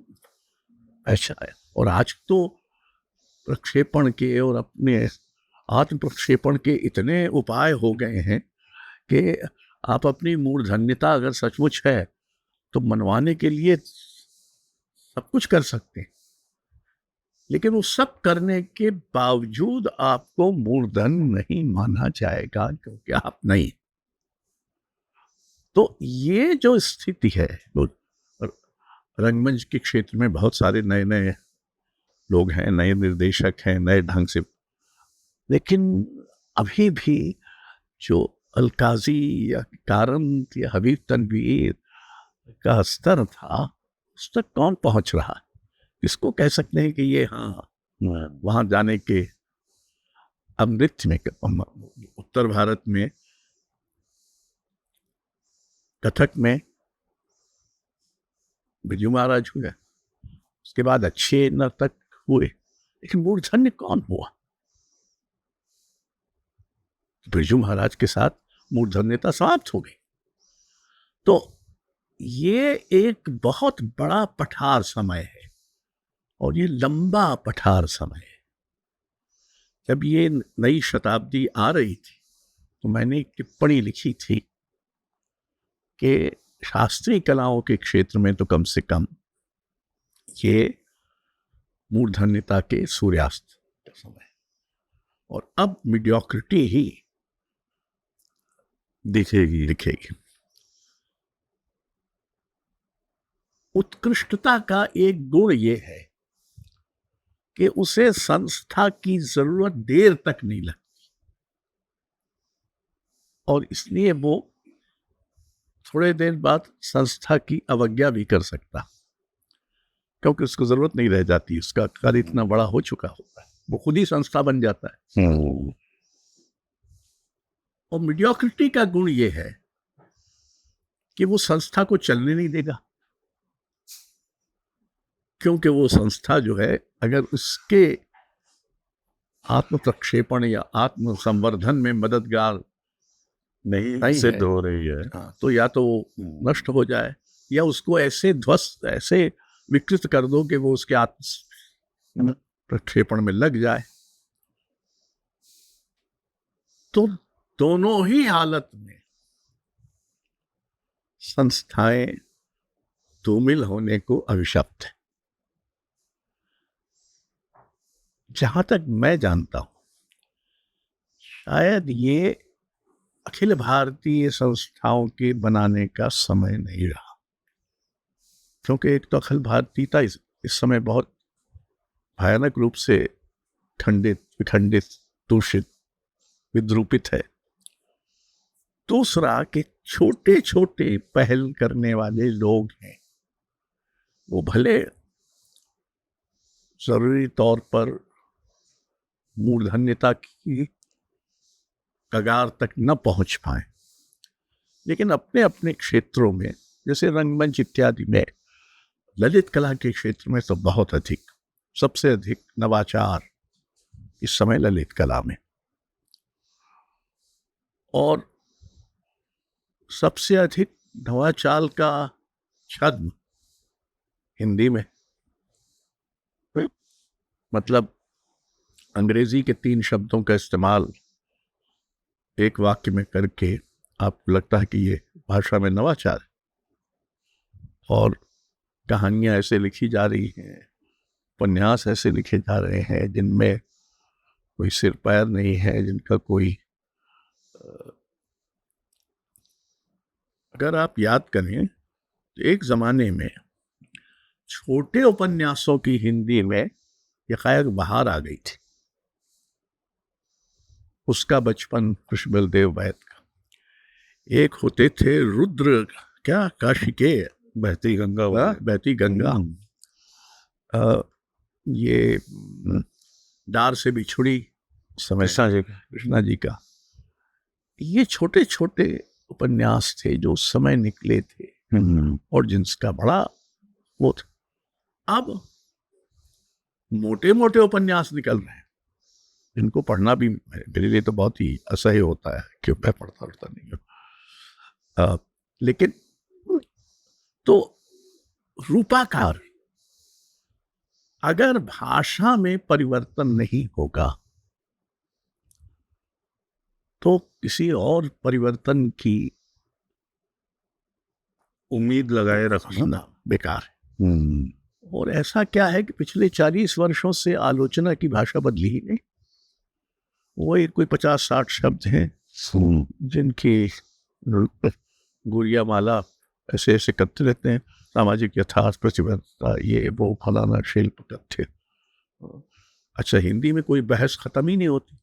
ऐसा है। और आज तो प्रक्षेपण के और अपने आत्म प्रक्षेपण के इतने उपाय हो गए हैं कि आप अपनी मूर्धन्यता अगर सचमुच है तो मनवाने के लिए सब कुछ कर सकते हैं, लेकिन वो सब करने के बावजूद आपको मूर्धन्य नहीं माना जाएगा, क्योंकि आप नहीं। तो ये जो स्थिति है, रंगमंच के क्षेत्र में बहुत सारे नए नए लोग हैं, नए निर्देशक हैं, नए ढंग से, लेकिन अभी भी जो अलकाजी या कारंत या हबीब तनवीर का स्तर था उस तक कौन पहुंच रहा, इसको कह सकते हैं कि ये हाँ वहां जाने के। अब नृत्य में उत्तर भारत में कथक में बिरजू महाराज हुए, उसके बाद अच्छे नर्तक हुए, लेकिन मूर्धन्य कौन हुआ? बिरजू महाराज के साथ मूर्धन्यता समाप्त हो गई। तो ये एक बहुत बड़ा पठार समय है, और ये लंबा पठार समय है। जब ये नई शताब्दी आ रही थी तो मैंने एक टिप्पणी लिखी थी कि शास्त्रीय कलाओं के क्षेत्र में तो कम से कम ये मूर्धन्यता के सूर्यास्त का समय, और अब मीडियोक्रिटी ही दिखेगी। उत्कृष्टता का एक गुण ये है कि उसे संस्था की जरूरत देर तक नहीं लगती, और इसलिए वो थोड़े देर बाद संस्था की अवज्ञा भी कर सकता, क्योंकि उसको जरूरत नहीं रह जाती, उसका कार्य इतना बड़ा हो चुका होता है, वो खुद ही संस्था बन जाता है। और मीडियोक्रिटी का गुण ये है कि वो संस्था को चलने नहीं देगा, क्योंकि वो संस्था जो है अगर उसके आत्म प्रक्षेपण या आत्म संवर्धन में मददगार नहीं सिद्ध हो रही है, तो या तो वो नष्ट हो जाए, या उसको ऐसे ध्वस्त, ऐसे विकृत कर दो कि वो उसके आत्म प्रक्षेपण में लग जाए। तो दोनों ही हालत में संस्थाएं धूमिल होने को अभिशप्त है। जहां तक मैं जानता हूं, शायद ये अखिल भारतीय संस्थाओं के बनाने का समय नहीं रहा, क्योंकि एक तो अखिल भारतीयता इस समय बहुत भयानक रूप से खंडित, विखंडित, दूषित, विद्रूपित है। दूसरा कि छोटे छोटे पहल करने वाले लोग हैं, वो भले जरूरी तौर पर मूर्धन्यता की कगार तक न पहुंच पाए, लेकिन अपने अपने क्षेत्रों में, जैसे रंगमंच इत्यादि में, ललित कला के क्षेत्र में तो बहुत अधिक, सबसे अधिक नवाचार इस समय ललित कला में, और सबसे अधिक नवाचार का छद्म हिंदी में। मतलब अंग्रेजी के 3 शब्दों का इस्तेमाल एक वाक्य में करके आपको लगता है कि ये भाषा में नवाचार है, और कहानियां ऐसे लिखी जा रही हैं, उपन्यास ऐसे लिखे जा रहे हैं जिनमें कोई सिर पैर नहीं है, जिनका कोई अगर आप याद करें तो एक जमाने में छोटे उपन्यासों की हिंदी में यकायक बहार आ गई थी। उसका बचपन खुशबल देव बैत का, एक होते थे रुद्र क्या काशिके, बहती गंगा, बहती गंगा, ये डार से बिछुड़ी कृष्णा जी का, ये छोटे छोटे उपन्यास थे जो उस समय निकले थे और जिनका बड़ा वो था। अब मोटे मोटे उपन्यास निकल रहे हैं, इनको पढ़ना भी मेरे लिए तो बहुत ही असह्य होता है, क्यों मैं पढ़ता नहीं हूँ। लेकिन तो रूपाकार, अगर भाषा में परिवर्तन नहीं होगा तो किसी और परिवर्तन की उम्मीद लगाए रखना बेकार है। और ऐसा क्या है कि पिछले 40 वर्षों से आलोचना की भाषा बदली ही नहीं। वही कोई 50-60 शब्द हैं जिनकी गुड़िया माला ऐसे ऐसे करते रहते हैं, सामाजिक यथार्थ, प्रतिबद्धता, ये वो फलाना शिल्प तथ्य। अच्छा, हिंदी में कोई बहस खत्म ही नहीं होती।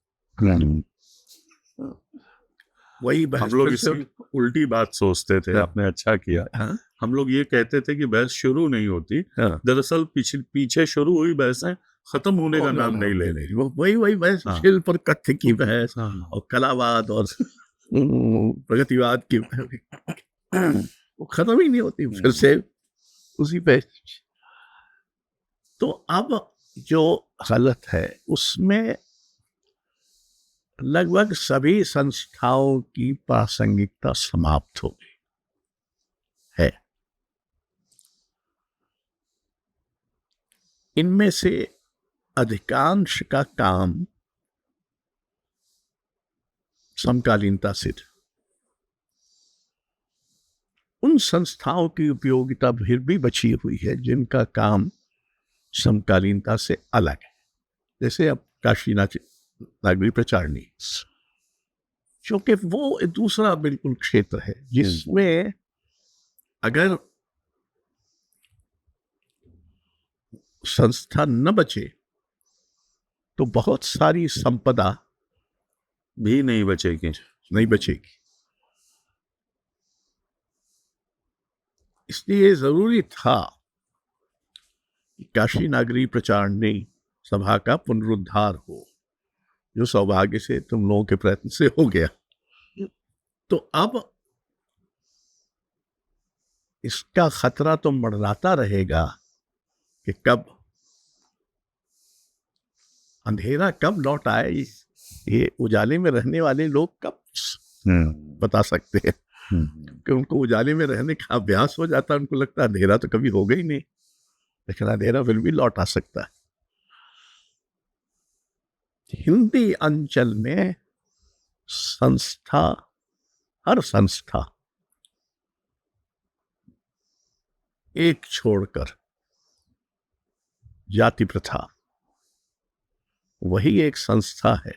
वही हम बहस लोग फिर से इसकी उल्टी बात सोचते थे, हाँ। आपने अच्छा किया। हाँ, हम लोग ये कहते थे कि बहस शुरू नहीं होती, हाँ। दरअसल पीछे शुरू हुई बहसें खत्म होने का नाम नहीं ले रही। वो वही बहस, हाँ। शिल्प और कथ्य की बहस हाँ। और कलावाद और प्रगतिवाद की वो खत्म ही नहीं होती, फिर से उसी पे। तो अब जो हालत है उसमें लगभग सभी संस्थाओं की प्रासंगिकता समाप्त हो गई है। इनमें से अधिकांश का काम समकालीनता से था। उन संस्थाओं की उपयोगिता फिर भी बची हुई है जिनका काम समकालीनता से अलग है, जैसे अब काशी नागरी प्रचारणी, क्योंकि वो एक दूसरा बिल्कुल क्षेत्र है जिसमें अगर संस्था न बचे तो बहुत सारी संपदा भी नहीं बचेगी। नहीं बचेगी। इसलिए जरूरी था कि काशी नागरी प्रचारणी सभा का पुनरुद्धार हो, जो सौभाग्य से तुम लोगों के प्रयत्न से हो गया। तो अब इसका खतरा तो मंडराता रहेगा कि कब अंधेरा कब लौट आए, ये उजाले में रहने वाले लोग कब बता सकते हैं। कि उनको उजाले में रहने का अभ्यास हो जाता है, उनको लगता है अंधेरा तो कभी होगा ही नहीं, लेकिन अंधेरा फिर भी लौट आ सकता है। हिंदी अंचल में संस्था, हर संस्था एक छोड़कर जाति प्रथा वही एक संस्था है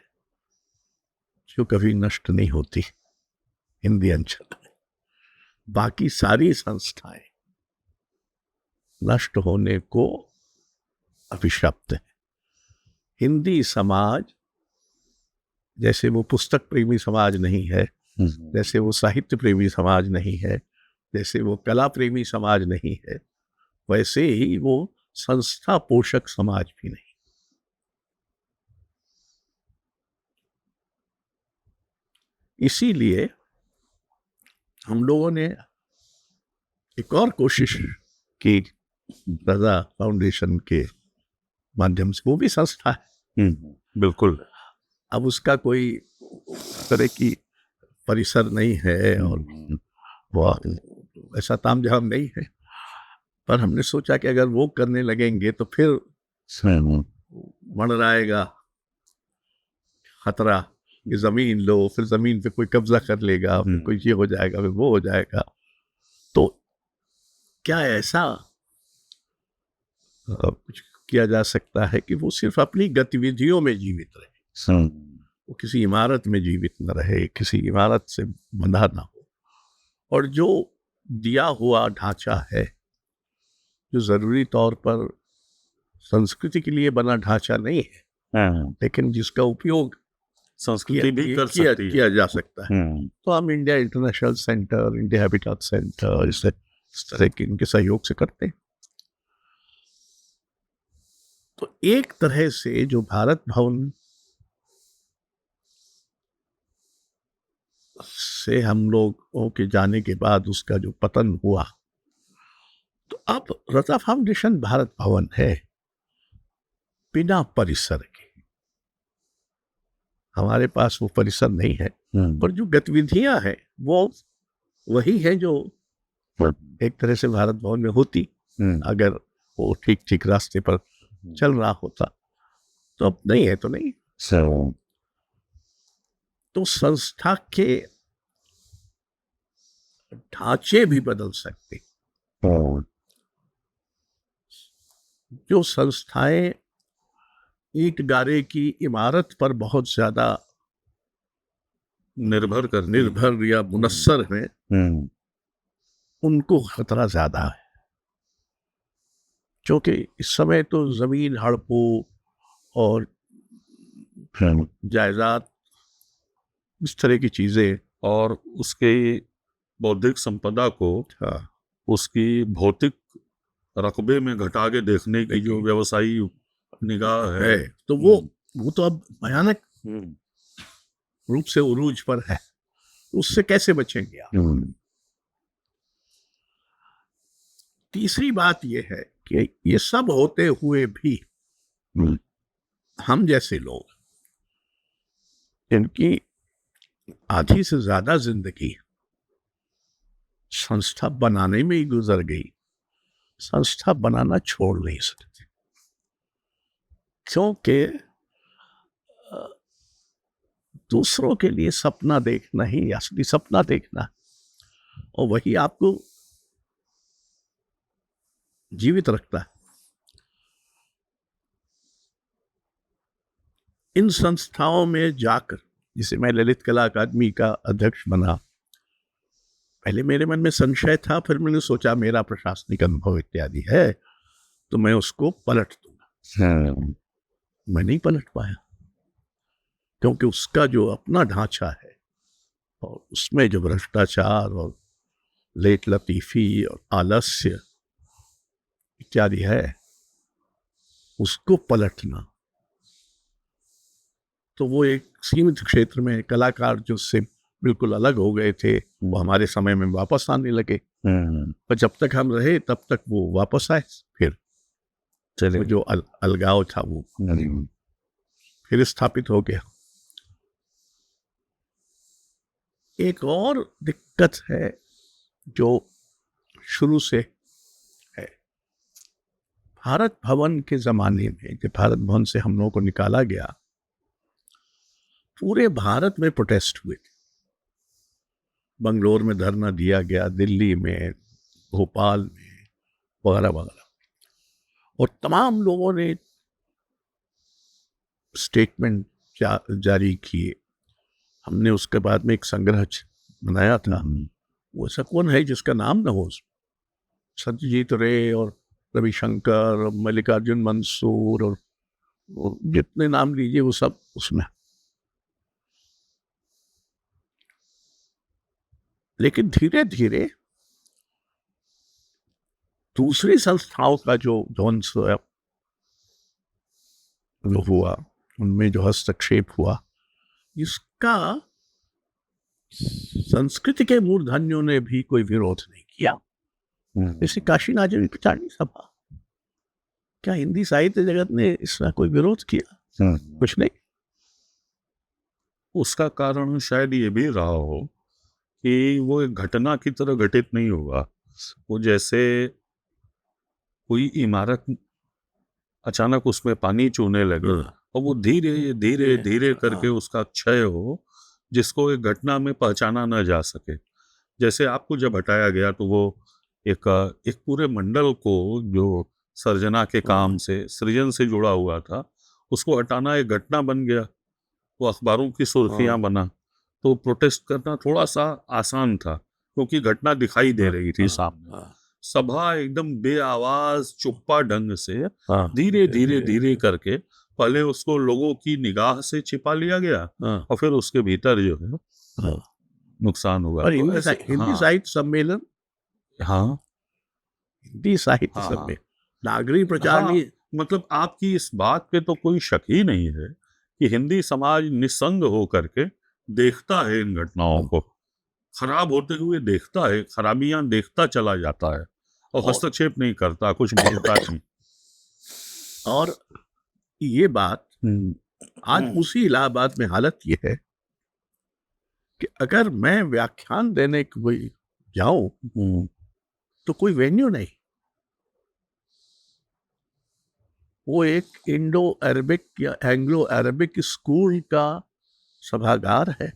जो कभी नष्ट नहीं होती हिंदी अंचल में। बाकी सारी संस्थाएं नष्ट होने को अभिशप्त है। हिंदी समाज जैसे वो पुस्तक प्रेमी समाज नहीं है, जैसे वो साहित्य प्रेमी समाज नहीं है, जैसे वो कला प्रेमी समाज नहीं है, वैसे ही वो संस्था पोषक समाज भी नहीं। इसीलिए हम लोगों ने एक और कोशिश की, रजा फाउंडेशन के माध्यम से, वो भी संस्था है बिल्कुल। अब उसका कोई तरह की परिसर नहीं है और वो ऐसा तामझाम नहीं है, पर हमने सोचा कि अगर वो करने लगेंगे तो फिर मंडराएगा खतरा कि जमीन लो, फिर जमीन पे कोई कब्जा कर लेगा, फिर कोई ये हो जाएगा, फिर वो हो जाएगा। तो क्या ऐसा कुछ किया जा सकता है कि वो सिर्फ अपनी गतिविधियों में जीवित रहे, वो किसी इमारत में जीवित न रहे, किसी इमारत से बंधा ना हो, और जो दिया हुआ ढांचा है, जो जरूरी तौर पर संस्कृति के लिए बना ढांचा नहीं है, लेकिन जिसका उपयोग संस्कृति भी कर सकती है, किया जा सकता है। तो हम India international centre, India habitat centre, इस तरह के इनके सहयोग से करते हैं। तो एक तरह से जो भारत भवन से हम लोगों के जाने के बाद उसका जो पतन हुआ, तो अब रजा फाउंडेशन भारत भवन है बिना परिसर के। हमारे पास वो परिसर नहीं है, पर जो गतिविधियां हैं वो वही है जो एक तरह से भारत भवन में होती, अगर वो ठीक ठीक रास्ते पर चल रहा होता। तो अब नहीं है तो नहीं। तो संस्था के ढांचे भी बदल सकते। जो संस्थाएं ईंट गारे की इमारत पर बहुत ज्यादा निर्भर या मुनस्सर हैं, उनको खतरा ज्यादा है, क्योंकि इस समय तो जमीन हड़पों और जायदाद, इस तरह की चीजें और उसके बौद्धिक संपदा को हाँ उसकी भौतिक रकबे में घटा के देखने की जो व्यवसायी निगाह है, है, तो वो तो अब भयानक हम्म, रूप से उरूज पर है। उससे कैसे बचेंगे आप? तीसरी बात यह है कि ये सब होते हुए भी हम जैसे लोग, जिनकी आधी से ज्यादा जिंदगी संस्था बनाने में ही गुजर गई, संस्था बनाना छोड़ नहीं सकते, क्योंकि दूसरों के लिए सपना देखना ही असली सपना देखना, और वही आपको जीवित रखता है। इन संस्थाओं में जाकर, जिसे मैं ललित कला अकादमी का अध्यक्ष बना, पहले मेरे मन में संशय था, फिर मैंने सोचा मेरा प्रशासनिक अनुभव इत्यादि है तो मैं उसको पलट दूंगा। मैं नहीं पलट पाया, क्योंकि उसका जो अपना ढांचा है और उसमें जो भ्रष्टाचार और लेट लतीफी और आलस्य इत्यादि है, उसको पलटना तो वो एक सीमित क्षेत्र में कलाकार जो से बिल्कुल अलग हो गए थे, वो हमारे समय में वापस आने लगे, पर जब तक हम रहे तब तक वो वापस आए। फिर चले वो जो अलगाव था वो फिर स्थापित हो गया। एक और दिक्कत है जो शुरू से है, भारत भवन के जमाने में जब भारत भवन से हम लोगों को निकाला गया, पूरे भारत में प्रोटेस्ट हुए थे। बंगलोर में धरना दिया गया, दिल्ली में, भोपाल में, वगैरह वगैरह, और तमाम लोगों ने स्टेटमेंट जारी किए। हमने उसके बाद में एक संग्रह बनाया था, वो ऐसा कौन है जिसका नाम ना हो, सत्यजीत रे और रविशंकर और मल्लिकार्जुन मंसूर और जितने नाम लीजिए वो सब उसमें। लेकिन धीरे धीरे दूसरी संस्थाओं का जो ध्वंस हुआ, उनमें जो हस्तक्षेप हुआ, इसका संस्कृति के मूर्धन्यों ने भी कोई विरोध नहीं किया। जैसे काशी नाजमी प्रचारणी सभा, क्या हिंदी साहित्य जगत ने इसका कोई विरोध किया? कुछ नहीं। उसका कारण शायद ये भी रहा हो कि वो एक घटना की तरह घटित नहीं हुआ। वो जैसे कोई इमारत अचानक उसमें पानी चूने लगे और वो धीरे धीरे धीरे करके उसका क्षय हो, जिसको एक घटना में पहचाना न जा सके। जैसे आपको जब हटाया गया तो वो एक पूरे मंडल को जो सर्जना के काम से, सृजन से जुड़ा हुआ था, उसको हटाना एक घटना बन गया, वो अखबारों की सुर्खियां बना। तो प्रोटेस्ट करना थोड़ा सा आसान था, क्योंकि घटना दिखाई दे रही थी सामने। सभा एकदम बेआवाज चुप्पा ढंग से धीरे धीरे धीरे करके पहले उसको लोगों की निगाह से छिपा लिया गया और फिर उसके भीतर जो है नुकसान हुआ। और तो हिंदी ऐसे हिंदी साहित्य सम्मेलन, हाँ हिंदी साहित्य सम्मेलन, नागरिक प्रचारणी, मतलब आपकी इस बात पे तो कोई शक ही नहीं है कि हिंदी समाज निस्संग होकर के देखता है, इन घटनाओं को खराब होते हुए देखता है, खराबियां देखता चला जाता है और हस्तक्षेप नहीं करता, कुछ बोलता नहीं। और ये बात आज उसी इलाहाबाद में हालत ये है कि अगर मैं व्याख्यान देने के लिए जाऊं तो कोई वेन्यू नहीं। वो एक इंडो अरबिक या एंग्लो अरबिक स्कूल का सभागार है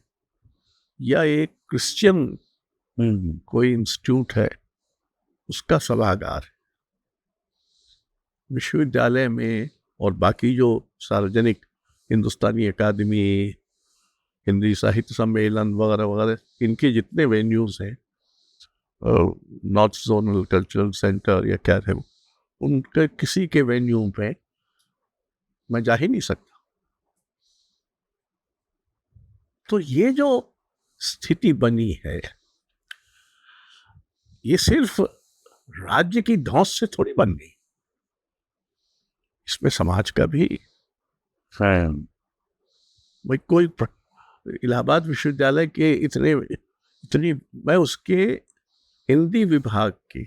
या एक क्रिश्चियन कोई इंस्टीट्यूट है उसका सभागार है। विश्वविद्यालय में और बाकी जो सार्वजनिक हिंदुस्तानी अकादमी, हिंदी साहित्य सम्मेलन वगैरह वगैरह, इनके जितने वेन्यूज हैं, नॉर्थ जोनल कल्चरल सेंटर या क्या है, उनके किसी के वेन्यू पे मैं जा ही नहीं सकता। तो ये जो स्थिति बनी है, ये सिर्फ राज्य की धौंस से थोड़ी बन गई, इसमें समाज का भी है। भाई कोई इलाहाबाद विश्वविद्यालय के इतनी मैं उसके हिंदी विभाग के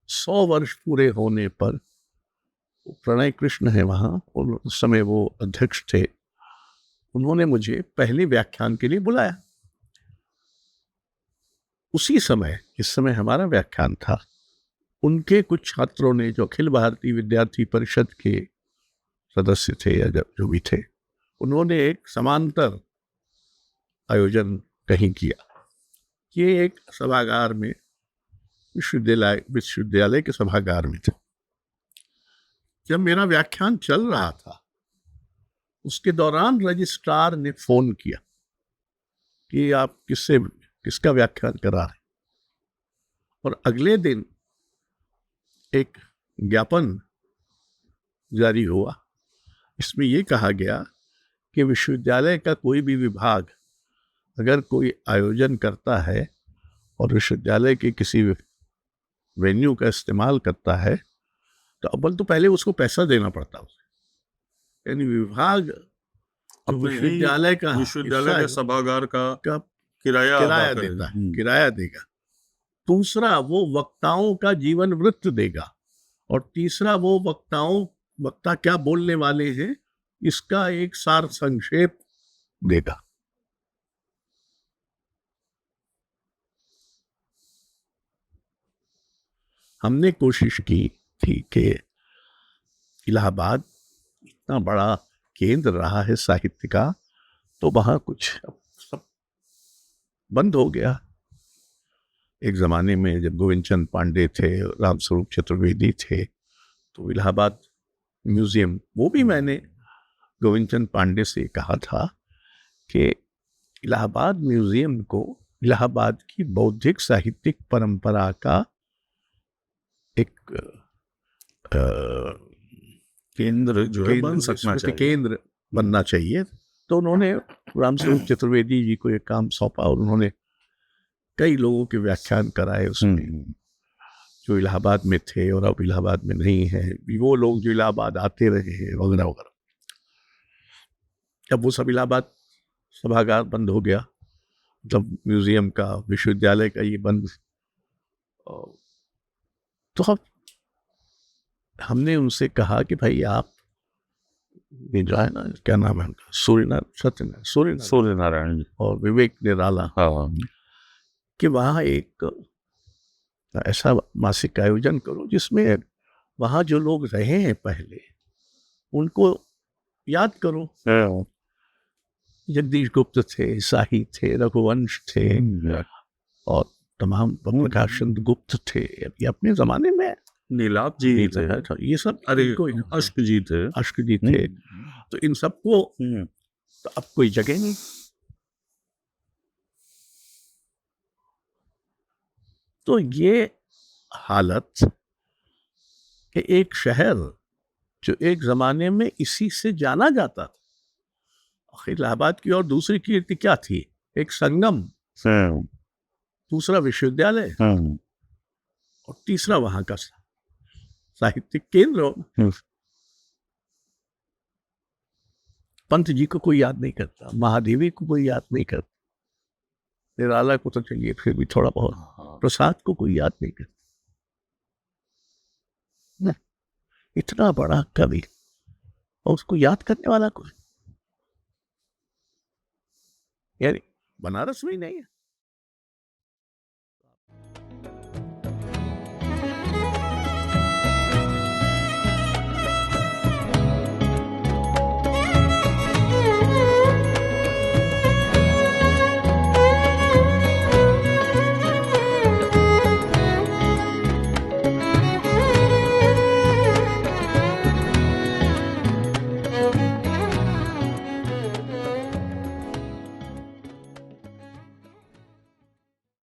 100 वर्ष पूरे होने पर, प्रणय कृष्ण है वहाँ, और उस समय वो अध्यक्ष थे, उन्होंने मुझे पहले व्याख्यान के लिए बुलाया। उसी समय, इस समय हमारा व्याख्यान था, उनके कुछ छात्रों ने, जो अखिल भारतीय विद्यार्थी परिषद के सदस्य थे या जो भी थे, उन्होंने एक समांतर आयोजन कहीं किया। ये एक सभागार में, विश्वविद्यालय के सभागार में थे। जब मेरा व्याख्यान चल रहा था, उसके दौरान रजिस्ट्रार ने फोन किया कि आप किसका व्याख्यान करा रहे, और अगले दिन एक ज्ञापन जारी हुआ। इसमें यह कहा गया कि विश्वविद्यालय का कोई भी विभाग अगर कोई आयोजन करता है और विश्वविद्यालय के किसी वेन्यू का इस्तेमाल करता है, तो अव्वल तो पहले उसको पैसा देना पड़ता है, यानी विभाग विश्वविद्यालय का सभागार का किराया देता है, किराया देगा। दूसरा, वो वक्ताओं का जीवन वृत्त देगा, और तीसरा, वो वक्ता क्या बोलने वाले हैं इसका एक सार संक्षेप देगा। हमने कोशिश की थी कि इलाहाबाद इतना बड़ा केंद्र रहा है साहित्य का, तो वहाँ कुछ सब बंद हो गया। एक ज़माने में जब गोविंद चंद पांडे थे, रामस्वरूप चतुर्वेदी थे, तो इलाहाबाद म्यूज़ियम, वो भी मैंने गोविंद चंद पांडे से कहा था कि इलाहाबाद म्यूज़ियम को इलाहाबाद की बौद्धिक साहित्यिक परंपरा का एक केंद्र जो है बन सकना चाहिए, केंद्र बनना चाहिए। तो उन्होंने रामस्वरूप चतुर्वेदी जी को एक काम सौंपा, और उन्होंने कई लोगों के व्याख्यान कराए उसमें, जो इलाहाबाद में थे और अब इलाहाबाद में नहीं है, वो लोग जो इलाहाबाद आते रहे हैं वगैरह वगैरह। जब वो सब इलाहाबाद सभागार बंद हो गया, जब म्यूजियम का, विश्वविद्यालय का ये बंद, तो हमने उनसे कहा कि भाई आप ये जो है ना, क्या नाम है उनका, सूर्यनारायण और विवेक निराला, कि वहाँ एक ऐसा मासिक आयोजन करो जिसमें वहाँ जो लोग रहे हैं पहले उनको याद करो। जगदीश गुप्त थे, शाही थे, रघुवंश थे, और तमाम प्रकाश चंद्र गुप्त थे, ये अपने जमाने में नीलाभ जी थे, ये सब, अरे अश्क जी थे, तो इन सबको तो अब कोई जगह नहीं। तो ये हालत कि एक शहर जो एक जमाने में इसी से जाना जाता था, इलाहाबाद की और दूसरी कीर्ति क्या थी, एक संगम, दूसरा विश्वविद्यालय, और तीसरा वहां का साहित्यिक केंद्र। पंत जी को कोई याद नहीं करता, महादेवी को कोई याद नहीं करता, निराला को तो चलिए फिर भी थोड़ा बहुत, प्रसाद को कोई याद नहीं करता। इतना बड़ा कवि और उसको याद करने वाला कोई, यानी बनारस में ही नहीं है।